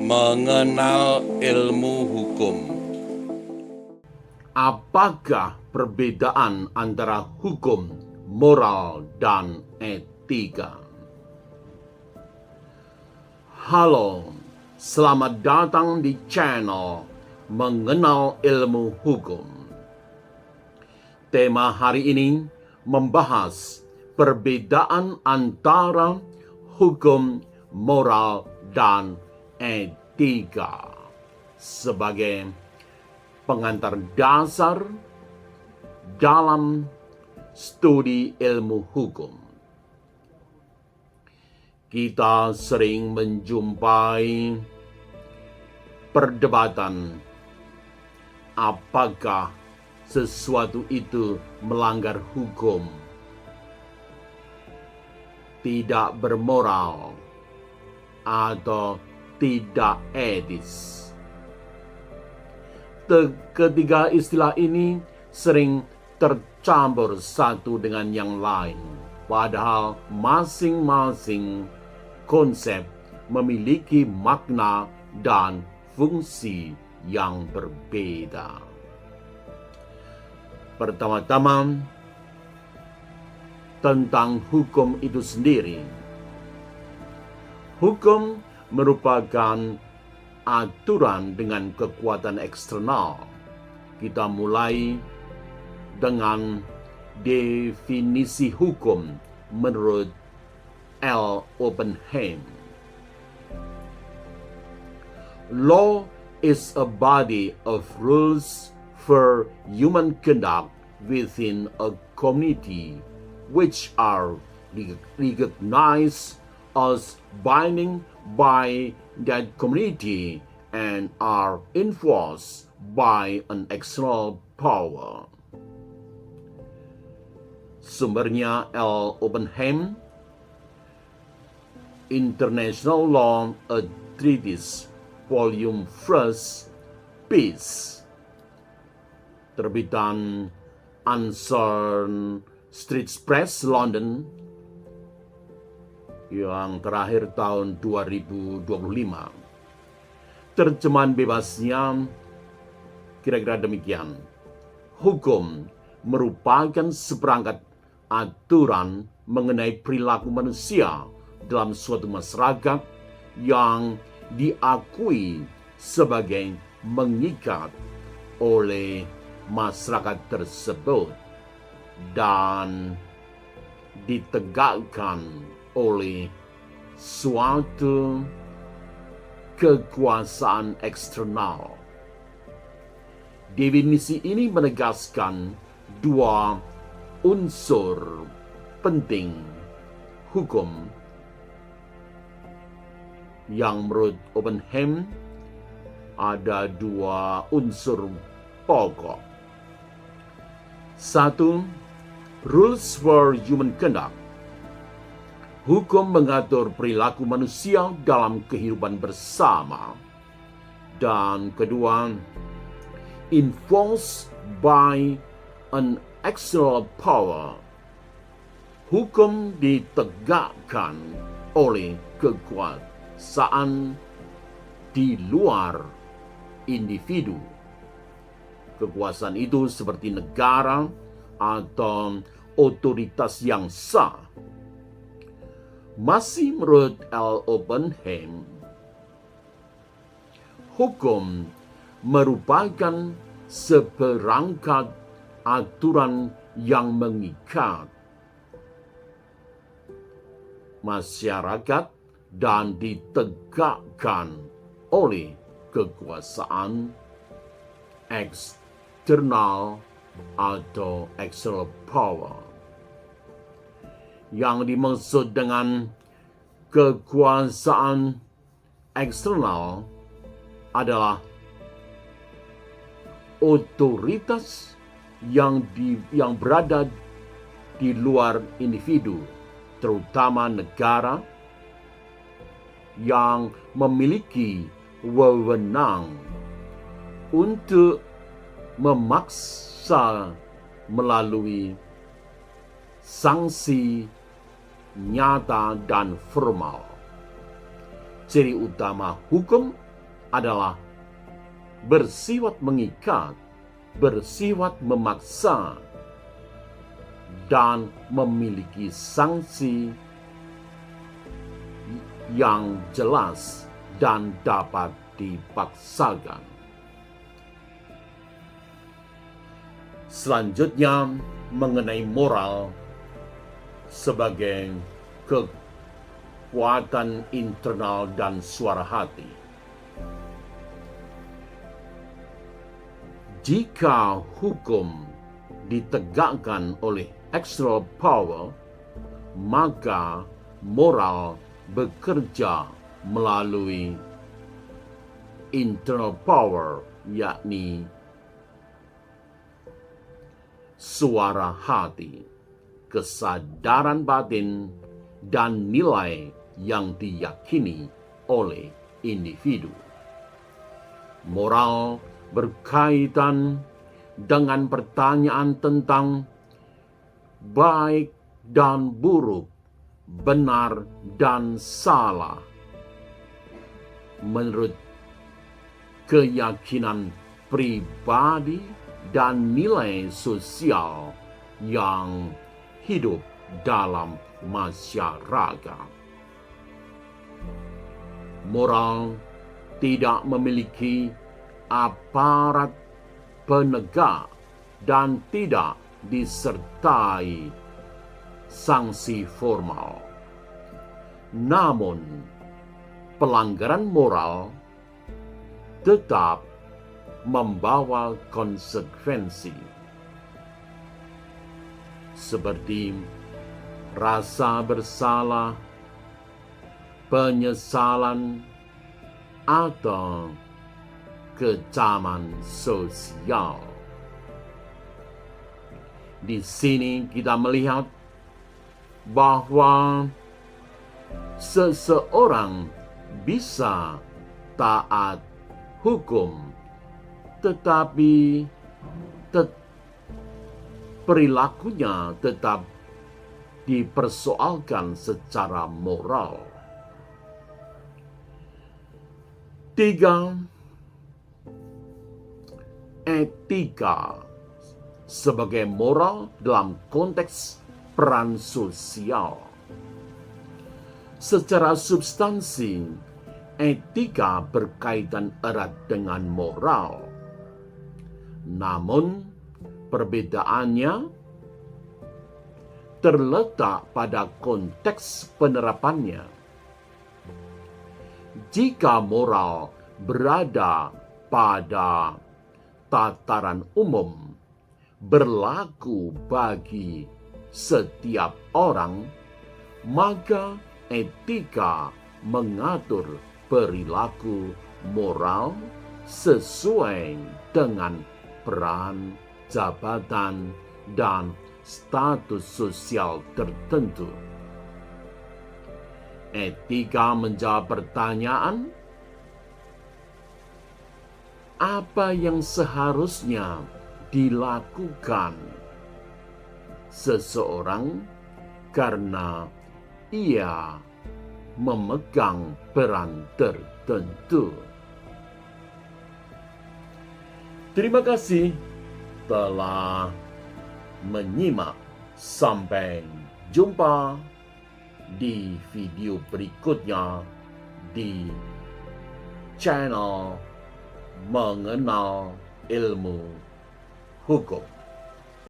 Mengenal ilmu hukum. Apakah perbedaan antara hukum, moral, dan etika? Halo, selamat datang di channel Mengenal Ilmu Hukum. Tema hari ini membahas perbedaan antara hukum, moral, dan etika sebagai pengantar dasar dalam studi ilmu hukum. Kita sering menjumpai perdebatan apakah sesuatu itu melanggar hukum, tidak bermoral, atau tidak etis. Ketiga istilah ini sering tercampur satu dengan yang lain, padahal masing-masing konsep memiliki makna dan fungsi yang berbeda. Pertama-tama, tentang hukum itu sendiri. Hukum merupakan aturan dengan kekuatan eksternal. Kita mulai dengan definisi hukum menurut L. Oppenheim. Law is a body of rules for human conduct within a community which are recognized as binding by that community and are enforced by an external power. Sumbernya L. Oppenheim, International Law, a Treatise, Volume 1, Peace, terbitan Anson Street Press, London, yang terakhir tahun 2025. Terjemahan bebasnya kira-kira demikian. Hukum merupakan seperangkat aturan mengenai perilaku manusia dalam suatu masyarakat yang diakui sebagai mengikat oleh masyarakat tersebut dan ditegakkan oleh suatu kekuasaan eksternal. Definisi ini menegaskan dua unsur penting hukum yang menurut Oppenheim ada dua unsur pokok. Satu, rules for human conduct. Hukum mengatur perilaku manusia dalam kehidupan bersama. Dan kedua, enforced by an external power. Hukum ditegakkan oleh kekuasaan di luar individu. Kekuasaan itu seperti negara atau otoritas yang sah. Masih menurut L. Oppenheim, hukum merupakan seperangkat aturan yang mengikat masyarakat dan ditegakkan oleh kekuasaan eksternal atau external power. Yang dimaksud dengan kekuasaan eksternal adalah otoritas yang berada di luar individu, terutama negara yang memiliki wewenang untuk memaksa melalui sanksi nyata dan formal. Ciri utama hukum adalah bersifat mengikat, bersifat memaksa, dan memiliki sanksi yang jelas dan dapat dipaksakan. Selanjutnya, mengenai moral sebagai kekuatan internal dan suara hati. Jika hukum ditegakkan oleh external power, maka moral bekerja melalui internal power, yakni suara hati, kesadaran batin, dan nilai yang diyakini oleh individu. Moral berkaitan dengan pertanyaan tentang baik dan buruk, benar dan salah, menurut keyakinan pribadi dan nilai sosial yang hidup dalam masyarakat. Moral tidak memiliki aparat penegak dan tidak disertai sanksi formal. Namun, pelanggaran moral tetap membawa konsekuensi, seperti rasa bersalah, penyesalan, atau kecaman sosial. Di sini kita melihat bahwa seseorang bisa taat hukum, tetapi perilakunya tetap dipersoalkan secara moral. 3. Etika sebagai moral dalam konteks peran sosial. Secara substansi, etika berkaitan erat dengan moral. Namun, perbedaannya terletak pada konteks penerapannya. Jika moral berada pada tataran umum, berlaku bagi setiap orang, maka etika mengatur perilaku moral sesuai dengan peran, jabatan, dan status sosial tertentu. Etika menjawab pertanyaan, apa yang seharusnya dilakukan seseorang karena ia memegang peran tertentu. Terima kasih telah menyimak. Sampai jumpa di video berikutnya di channel Mengenal Ilmu Hukum.